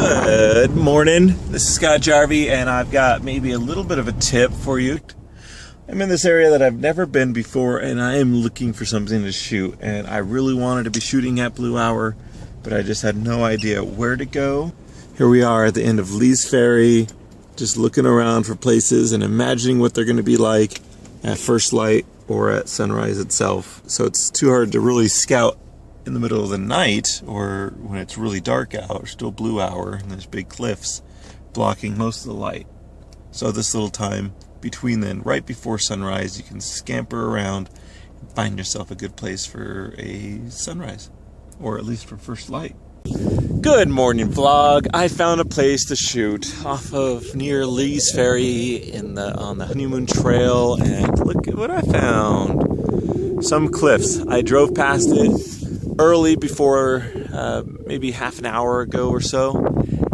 Good morning. This is Scott JARVIE, and I've got maybe a little bit of a tip for you. I'm in this area that I've never been before, and I am looking for something to shoot. And I really wanted to be shooting at Blue Hour, but I just had no idea where to go. Here we are at the end of Lee's Ferry, just looking around for places and imagining what they're going to be like at first light or at sunrise itself. So it's too hard to really scout in the middle of the night or when it's really dark out, or still Blue Hour, and there's big cliffs blocking most of the light. So this little time between then, right before sunrise, you can scamper around and find yourself a good place for a sunrise, or at least for first light. Good morning, vlog. I found a place to shoot off of near Lee's Ferry on the honeymoon trail, and look at what I found. Some cliffs. I drove past it early before, maybe half an hour ago or so,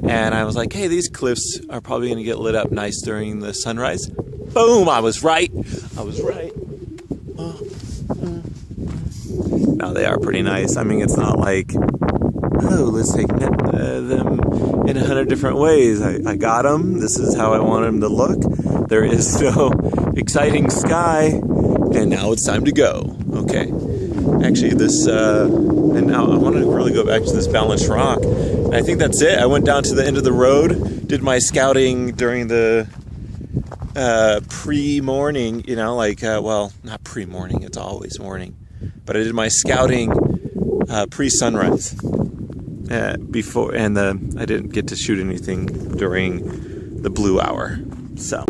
and I was like, hey, these cliffs are probably going to get lit up nice during the sunrise. Boom, I was right. No, they are pretty nice. I mean, it's not like, oh, let's take them in 100 different ways. I got them. This is how I wanted them to look. There is no exciting sky, and now it's time to go. Okay. Actually, and now I want to really go back to this balanced rock. And I think that's it. I went down to the end of the road, did my scouting during the pre-morning, well, not pre-morning, it's always morning. But I did my scouting pre-sunrise before, and I didn't get to shoot anything during the Blue Hour. So,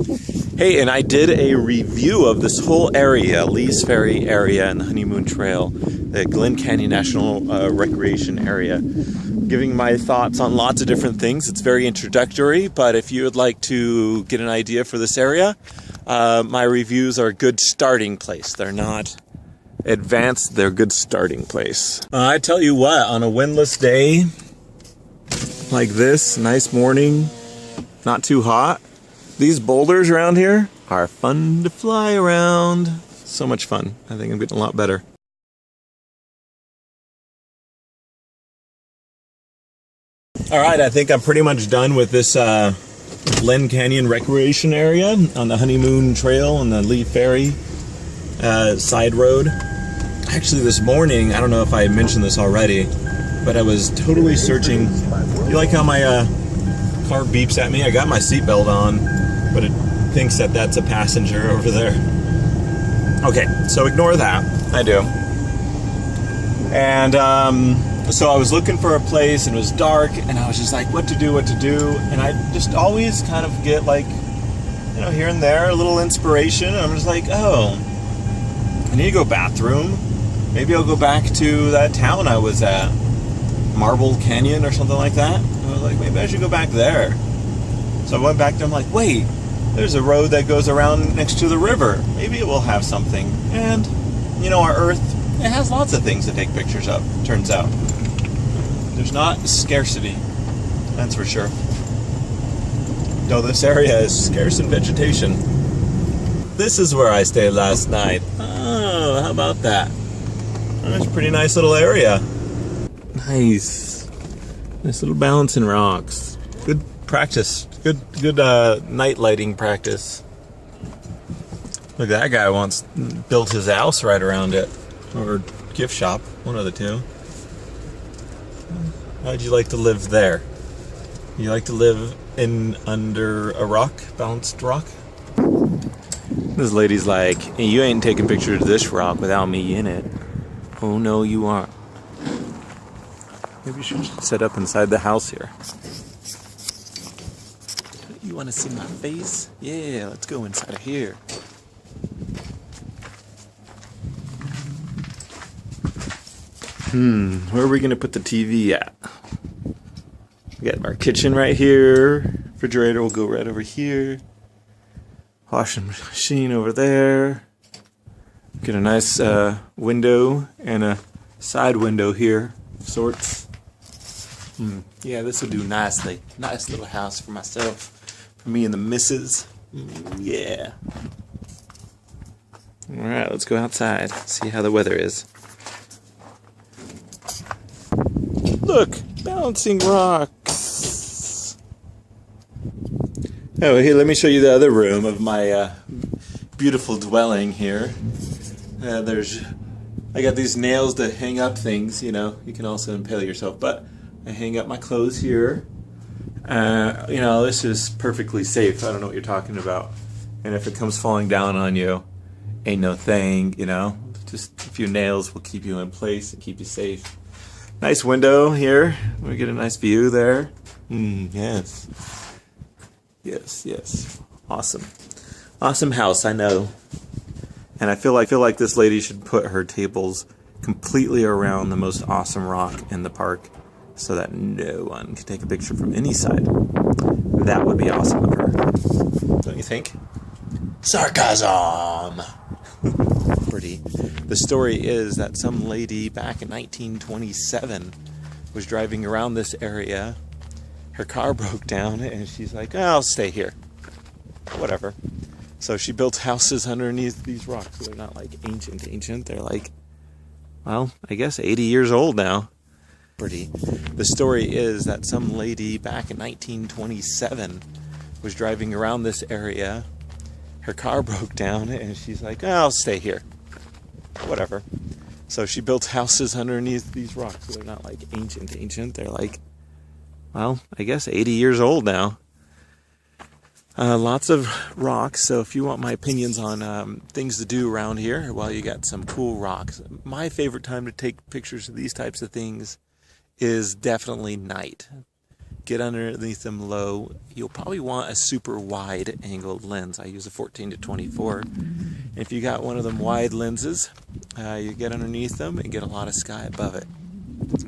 hey, and I did a review of this whole area, Lee's Ferry area and the Honeymoon Trail, the Glen Canyon National Recreation Area, giving my thoughts on lots of different things. It's very introductory, but if you would like to get an idea for this area, my reviews are a good starting place. They're not advanced, they're a good starting place. I tell you what, on a windless day like this, nice morning, not too hot, these boulders around here are fun to fly around. So much fun. I think I'm getting a lot better. All right, I think I'm pretty much done with this Glen Canyon Recreation Area on the Honeymoon Trail and the Lee Ferry side road. Actually, this morning, I don't know if I mentioned this already, but I was totally searching. You like how my car beeps at me? I got my seatbelt on, but it thinks that that's a passenger over there. Okay, so ignore that. I do. And so I was looking for a place, and it was dark, and I was just like, what to do? And I just always kind of get like, here and there, a little inspiration. And I'm just like, oh, I need to go bathroom. Maybe I'll go back to that town I was at, Marble Canyon or something like that. And I was like, maybe I should go back there. So I went back there, I'm like, wait, there's a road that goes around next to the river. Maybe it will have something. And, our Earth, it has lots of things to take pictures of, turns out. There's not scarcity, that's for sure. Though this area is scarce in vegetation. This is where I stayed last night. Oh, how about that? That's a pretty nice little area. Nice. Nice little balancing rocks. Good practice. Good night lighting practice. Look, that guy once built his house right around it. Or gift shop, one of the two. How'd you like to live there? You like to live under a rock, balanced rock? This lady's like, hey, you ain't taking pictures of this rock without me in it. Oh no, you aren't. Maybe you should set up inside the house here. You want to see my face? Yeah, let's go inside of here. Where are we going to put the TV at? We got our kitchen right here. Refrigerator will go right over here. Washing machine over there. Get a nice window and a side window here of sorts. Yeah, this will do nicely. Nice little house for myself, for me and the missus. Yeah. Alright, let's go outside, see how the weather is. Look, balancing rocks. Oh, here, let me show you the other room of my beautiful dwelling here. I got these nails to hang up things, you know. You can also impale yourself, but I hang up my clothes here. You know, this is perfectly safe. I don't know what you're talking about. And if it comes falling down on you, ain't no thing, you know. Just a few nails will keep you in place and keep you safe. Nice window here. We get a nice view there. Yes. Yes, yes. Awesome. Awesome house, I know. And I feel like this lady should put her tables completely around the most awesome rock in the park so that no one can take a picture from any side. That would be awesome of her. Don't you think? Sarcasm! Pretty. The story is that some lady back in 1927 was driving around this area. Her car broke down and she's like, oh, I'll stay here. Whatever. So she built houses underneath these rocks. They're not like ancient. They're like, well, I guess 80 years old now. Pretty. The story is that some lady back in 1927 was driving around this area. Her car broke down and she's like, oh, I'll stay here. Whatever. So she built houses underneath these rocks. They're not like ancient. They're like, well, I guess 80 years old now. Lots of rocks, so if you want my opinions on things to do around here, well, you got some cool rocks. My favorite time to take pictures of these types of things is definitely night. Get underneath them low. You'll probably want a super wide angled lens. I use a 14 to 24. And if you got one of them wide lenses, you get underneath them and get a lot of sky above it.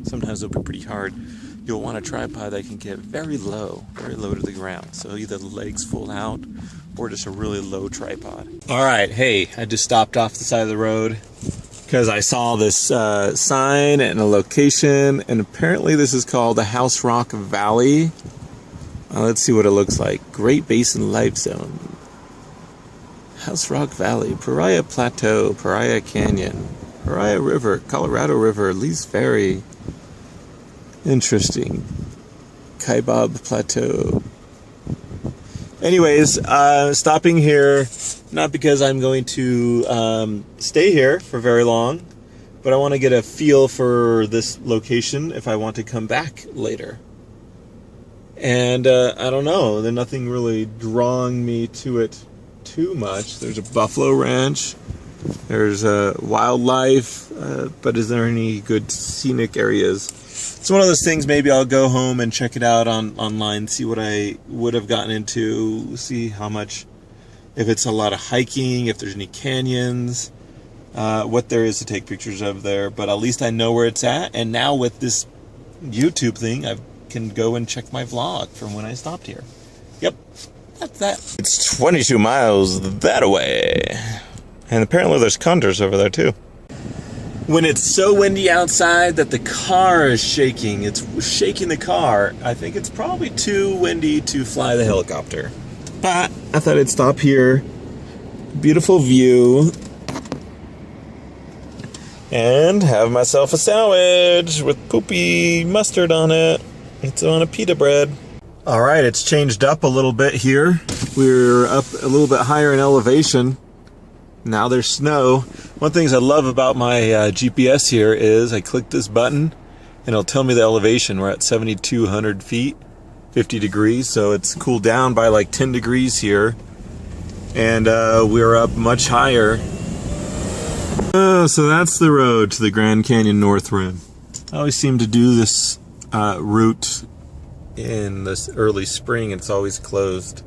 Sometimes it'll be pretty hard. You'll want a tripod that can get very low to the ground. So either the legs fold out or just a really low tripod. All right, hey, I just stopped off the side of the road because I saw this sign and a location, and apparently this is called the House Rock Valley. Let's see what it looks like. Great Basin Life Zone. House Rock Valley, Pariah Plateau, Pariah Canyon, Pariah River, Colorado River, Lee's Ferry. Interesting. Kaibab Plateau. Anyways, stopping here, not because I'm going to stay here for very long, but I want to get a feel for this location if I want to come back later. And I don't know, there's nothing really drawing me to it too much. There's a buffalo ranch, there's wildlife, but is there any good scenic areas? It's one of those things, maybe I'll go home and check it out online, see what I would have gotten into, see how much, if it's a lot of hiking, if there's any canyons, what there is to take pictures of there. But at least I know where it's at, and now with this YouTube thing, I can go and check my vlog from when I stopped here. Yep, that's that. It's 22 miles that way. And apparently there's condors over there too. When it's so windy outside that the car is shaking, it's shaking the car, I think it's probably too windy to fly the helicopter. But I thought I'd stop here. Beautiful view. And have myself a sandwich with poopy mustard on it. It's on a pita bread. Alright, it's changed up a little bit here. We're up a little bit higher in elevation. Now there's snow. One of the things I love about my GPS here is I click this button and it'll tell me the elevation. We're at 7,200 feet, 50 degrees, so it's cooled down by like 10 degrees here. And we're up much higher. So that's the road to the Grand Canyon North Rim. I always seem to do this route in this early spring. It's always closed.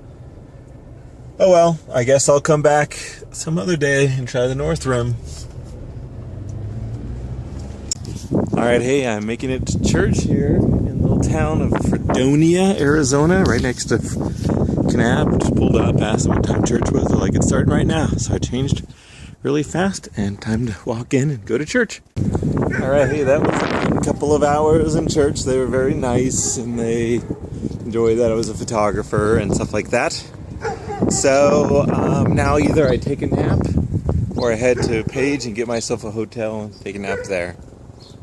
Oh well, I guess I'll come back some other day and try the North Rim. Alright, hey, I'm making it to church here in the little town of Fredonia, Arizona, right next to Kanab. Just pulled up, asked them what time church was. They're like, it's starting right now. So I changed really fast and time to walk in and go to church. Alright, hey, that was a couple of hours in church. They were very nice and they enjoyed that I was a photographer and stuff like that. So now either I take a nap or I head to Page and get myself a hotel and take a nap there.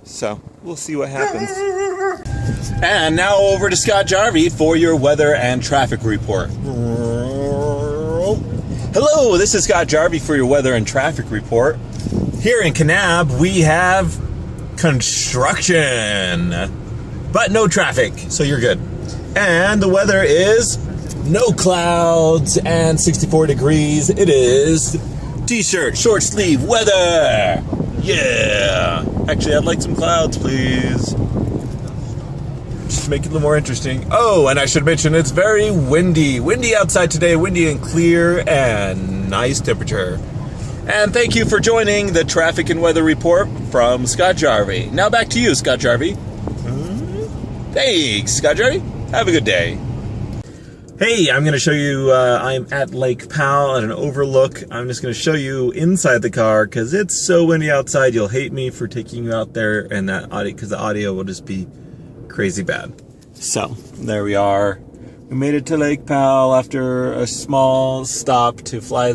So we'll see what happens. And now over to Scott Jarvie for your weather and traffic report. Hello, this is Scott Jarvie for your weather and traffic report. Here in Kanab, we have construction, but no traffic, so you're good. And the weather is no clouds and 64 degrees. It is t-shirt, short sleeve weather. Yeah. Actually, I'd like some clouds, please. Just make it a little more interesting. Oh, and I should mention it's very windy. Windy outside today, windy and clear and nice temperature. And thank you for joining the traffic and weather report from Scott Jarvie. Now back to you, Scott Jarvie. Thanks, Scott Jarvie. Have a good day. Hey, I'm going to show you, I'm at Lake Powell at an overlook. I'm just going to show you inside the car because it's so windy outside. You'll hate me for taking you out there and that audio, because the audio will just be crazy bad. So, there we are. We made it to Lake Powell after a small stop to fly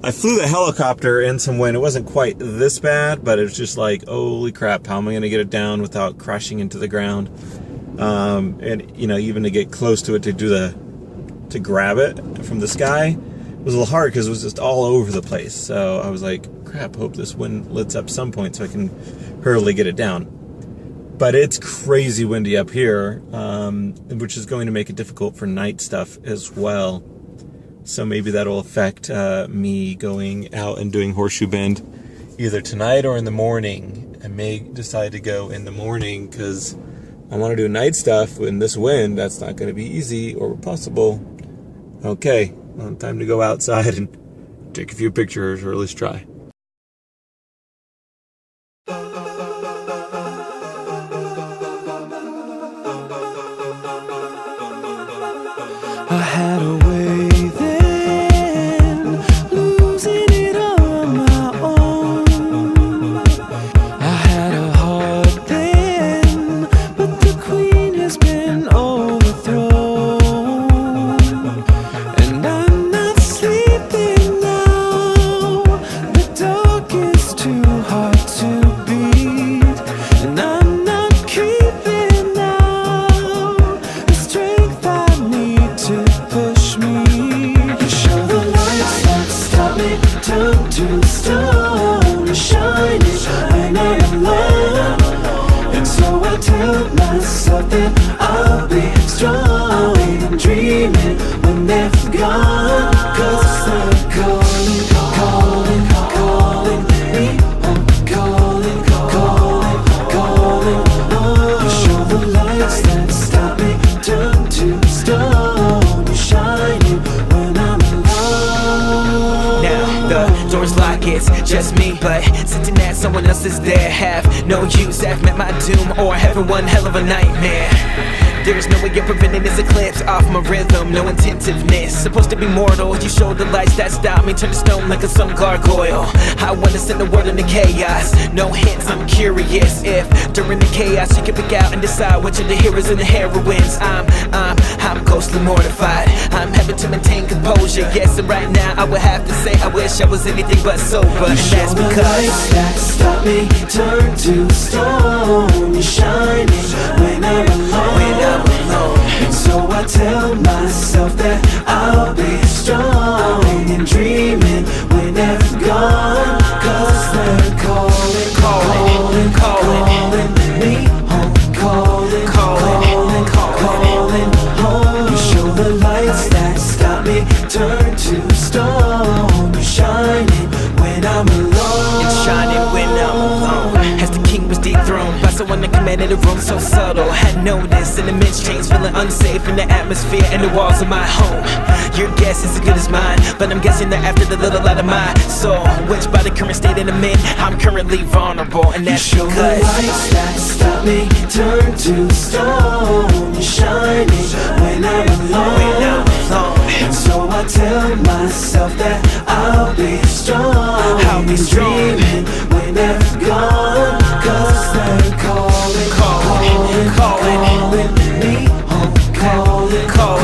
I flew the helicopter in some wind. It wasn't quite this bad, but it was just like, holy crap, how am I going to get it down without crashing into the ground? And, you know, even to get close to it to grab it from the sky was a little hard because it was just all over the place. So I was like, crap, hope this wind lets up some point so I can hurriedly get it down. But it's crazy windy up here, which is going to make it difficult for night stuff as well. So maybe that'll affect me going out and doing Horseshoe Bend either tonight or in the morning. I may decide to go in the morning because I want to do night stuff in this wind. That's not going to be easy or possible. Okay, well, time to go outside and take a few pictures, or at least try. I had a way then, losing it on my own. I had a heart then, but the queen has been overthrown. And I'm not sleeping now, the dark is too hard to beat. And I'm not keeping now the strength I need to push me. You show the lights that stop me, turn to stone. You shine it when I'm alone. And so I tell myself that I'll be strong and dreaming when they're gone. 'Cause they're calling, calling, calling me home. Calling, calling, calling home. You show the lights that stop me, turn to stone. You shine it when I'm alone. Now the door's locked, it's just me, but sitting at someone else's there have no use. I've met my doom or having one hell of a nightmare. There's no way you're preventing this eclipse off my rhythm, no attentiveness. Supposed to be mortal, you show the lights that stop me, turn to stone like a some gargoyle. I wanna send the word into chaos, no hints, I'm curious if during the chaos you can pick out and decide which of the heroes and the heroines. I'm ghostly mortified, I'm having to maintain composure. Yes, and right now I would have to say I wish I was anything but sober. And that's The because lights that stop me turn to stone. You shine it when I'm alone. And so I tell myself that I'll be strong and dreaming when they're gone. 'Cause they're calling, calling, calling me home. Calling, calling, calling home. You show the lights that stop me turn to stone. You shine it when I'm alone. it's shining when I'm alone. As the king was dethroned by someone that commanded a room so subtle. Had noticed an immense change, feeling unsafe in the atmosphere and the walls of my home. Your guess is as good as mine, but I'm guessing that after the little light of my soul, which by the current state that I'm in, I'm currently vulnerable. And that's You show the because lights that stop me turn to stone. You shine it when I'm alone. And so I tell myself that I'll be strong. I'll be strong. Dreaming when they're gone. 'Cause they're calling, calling, calling me home. Calling, calling,